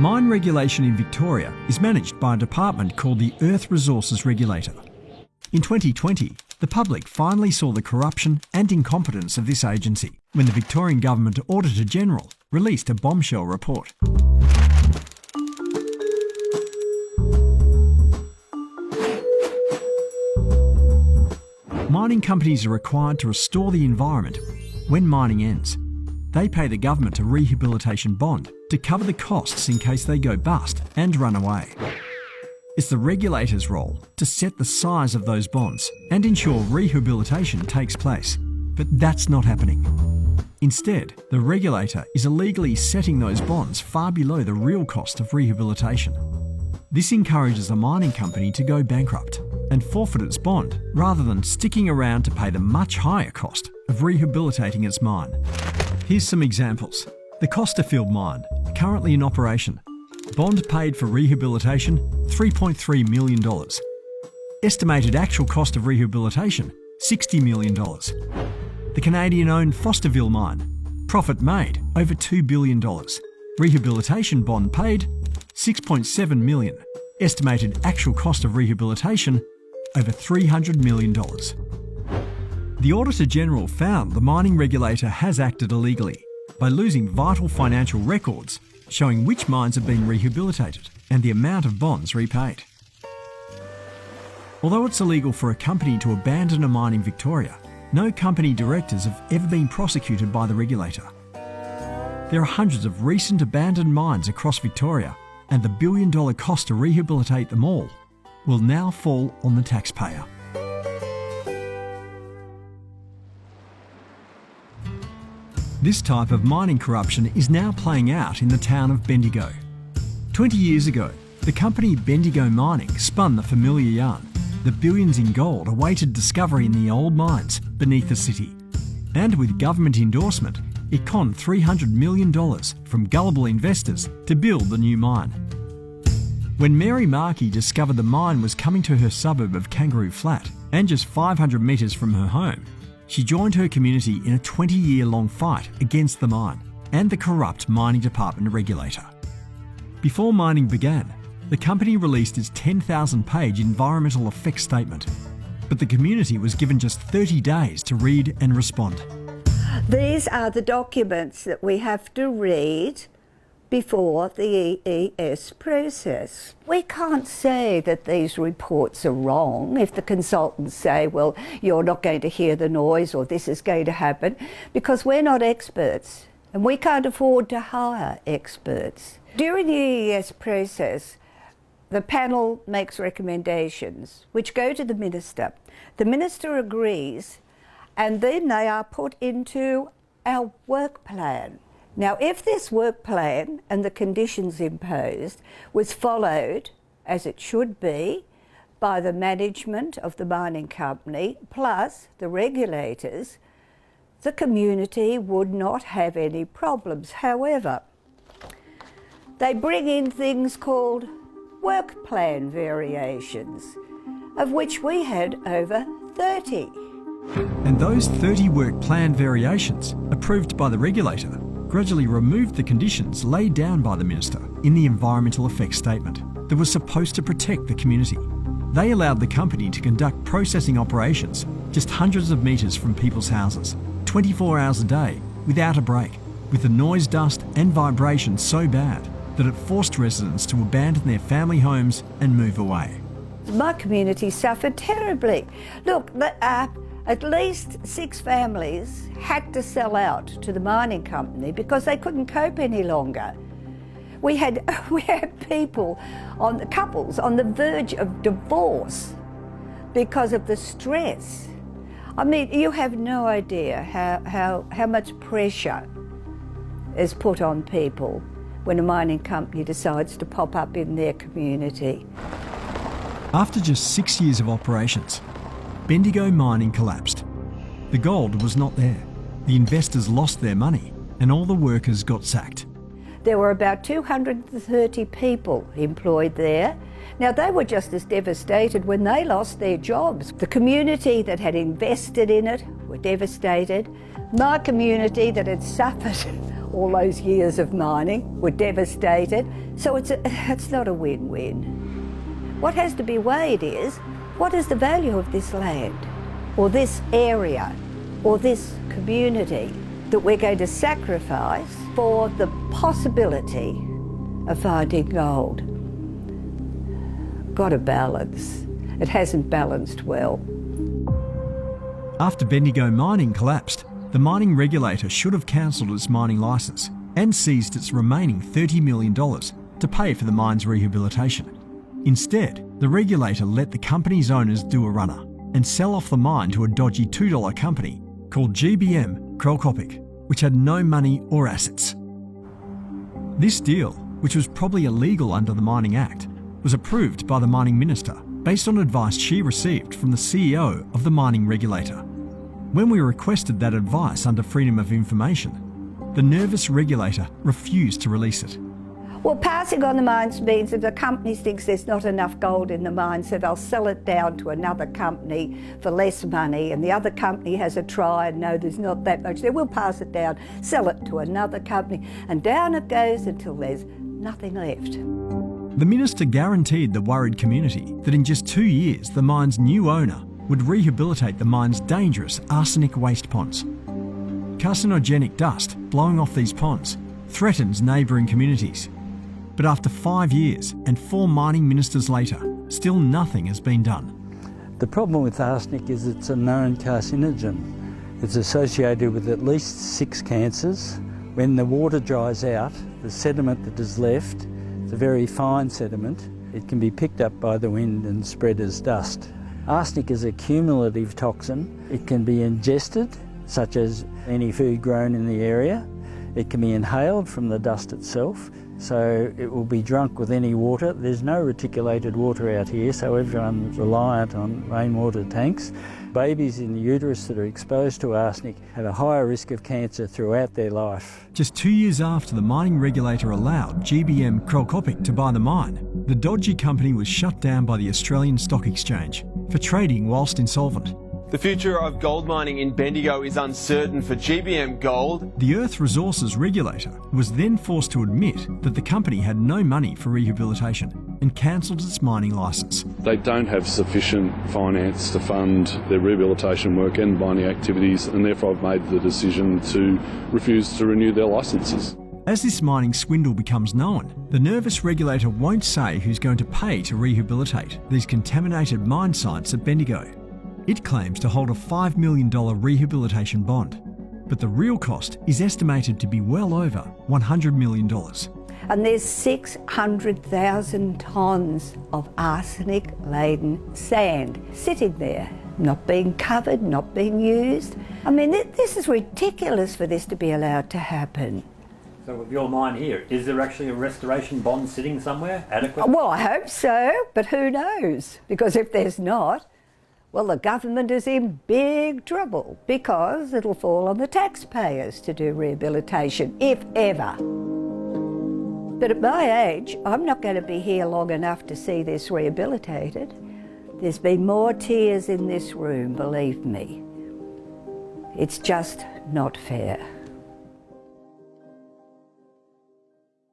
Mine regulation in Victoria is managed by a department called the Earth Resources Regulator. In 2020, the public finally saw the corruption and incompetence of this agency when the Victorian Government Auditor-General released a bombshell report. Mining companies are required to restore the environment when mining ends. They pay the government a rehabilitation bond to cover the costs in case they go bust and run away. It's the regulator's role to set the size of those bonds and ensure rehabilitation takes place. But that's not happening. Instead, the regulator is illegally setting those bonds far below the real cost of rehabilitation. This encourages a mining company to go bankrupt and forfeit its bond rather than sticking around to pay the much higher cost of rehabilitating its mine. Here's some examples. The Costerfield mine, currently in operation. Bond paid for rehabilitation, $3.3 million. Estimated actual cost of rehabilitation, $60 million. The Canadian-owned Fosterville mine. Profit made, over $2 billion. Rehabilitation bond paid, $6.7 million. Estimated actual cost of rehabilitation, over $300 million. The Auditor-General found the mining regulator has acted illegally by losing vital financial records showing which mines have been rehabilitated and the amount of bonds repaid. Although it's illegal for a company to abandon a mine in Victoria, no company directors have ever been prosecuted by the regulator. There are hundreds of recent abandoned mines across Victoria, and the billion-dollar cost to rehabilitate them all will now fall on the taxpayer. This type of mining corruption is now playing out in the town of Bendigo. 20 years ago, the company Bendigo Mining spun the familiar yarn that billions in gold awaited discovery in the old mines beneath the city. And with government endorsement, it conned $300 million from gullible investors to build the new mine. When Mary Markey discovered the mine was coming to her suburb of Kangaroo Flat, and just 500 metres from her home, she joined her community in a 20-year-long fight against the mine and the corrupt mining department regulator. Before mining began, the company released its 10,000-page environmental effects statement, but the community was given just 30 days to read and respond. These are the documents that we have to read before the EES process. We can't say that these reports are wrong if the consultants say, well, you're not going to hear the noise or this is going to happen, because we're not experts and we can't afford to hire experts. During the EES process, the panel makes recommendations which go to the minister. The minister agrees, and then they are put into our work plan. Now, if this work plan and the conditions imposed was followed, as it should be, by the management of the mining company, plus the regulators, the community would not have any problems. However, they bring in things called work plan variations, of which we had over 30. And those 30 work plan variations, approved by the regulator, gradually removed the conditions laid down by the minister in the environmental effects statement that was supposed to protect the community. They allowed the company to conduct processing operations just hundreds of metres from people's houses, 24 hours a day, without a break, with the noise, dust and vibration so bad that it forced residents to abandon their family homes and move away. My community suffered terribly. Look, at least 6 families had to sell out to the mining company because they couldn't cope any longer. We had people, couples on the verge of divorce because of the stress. I mean, you have no idea how much pressure is put on people when a mining company decides to pop up in their community. After just 6 years of operations, Bendigo mining collapsed. The gold was not there. The investors lost their money and all the workers got sacked. There were about 230 people employed there. Now, they were just as devastated when they lost their jobs. The community that had invested in it were devastated. My community that had suffered all those years of mining were devastated. So it's not a win-win. What has to be weighed is, what is the value of this land, or this area, or this community that we're going to sacrifice for the possibility of finding gold? Got to balance. It hasn't balanced well. After Bendigo mining collapsed, the mining regulator should have cancelled its mining licence and seized its remaining $30 million to pay for the mine's rehabilitation. Instead, the regulator let the company's owners do a runner and sell off the mine to a dodgy $2 company called GBM Krolkopik, which had no money or assets. This deal, which was probably illegal under the Mining Act, was approved by the mining minister based on advice she received from the CEO of the mining regulator. When we requested that advice under Freedom of Information, the nervous regulator refused to release it. Well, passing on the mines means if the company thinks there's not enough gold in the mine, so they'll sell it down to another company for less money, and the other company has a try and no, there's not that much. They will pass it down, sell it to another company, and down it goes until there's nothing left. The minister guaranteed the worried community that in just 2 years the mine's new owner would rehabilitate the mine's dangerous arsenic waste ponds. Carcinogenic dust blowing off these ponds threatens neighbouring communities. But after 5 years and 4 mining ministers later, still nothing has been done. The problem with arsenic is it's a known carcinogen. It's associated with at least 6 cancers. When the water dries out, the sediment that is left, it's a very fine sediment, it can be picked up by the wind and spread as dust. Arsenic is a cumulative toxin. It can be ingested, such as any food grown in the area. It can be inhaled from the dust itself, so it will be drunk with any water. There's no reticulated water out here, so everyone's reliant on rainwater tanks. Babies in the uterus that are exposed to arsenic have a higher risk of cancer throughout their life. Just 2 years after the mining regulator allowed GBM Krolkopik to buy the mine, the dodgy company was shut down by the Australian Stock Exchange for trading whilst insolvent. The future of gold mining in Bendigo is uncertain for GBM Gold. The Earth Resources regulator was then forced to admit that the company had no money for rehabilitation and cancelled its mining licence. They don't have sufficient finance to fund their rehabilitation work and mining activities, and therefore have made the decision to refuse to renew their licences. As this mining swindle becomes known, the nervous regulator won't say who's going to pay to rehabilitate these contaminated mine sites at Bendigo. It claims to hold a $5 million rehabilitation bond, but the real cost is estimated to be well over $100 million. And there's 600,000 tonnes of arsenic-laden sand sitting there, not being covered, not being used. I mean, this is ridiculous for this to be allowed to happen. So with your mine here, is there actually a restoration bond sitting somewhere adequate? Well, I hope so, but who knows? Because if there's not, well, the government is in big trouble because it'll fall on the taxpayers to do rehabilitation, if ever. But at my age, I'm not going to be here long enough to see this rehabilitated. There's been more tears in this room, believe me. It's just not fair.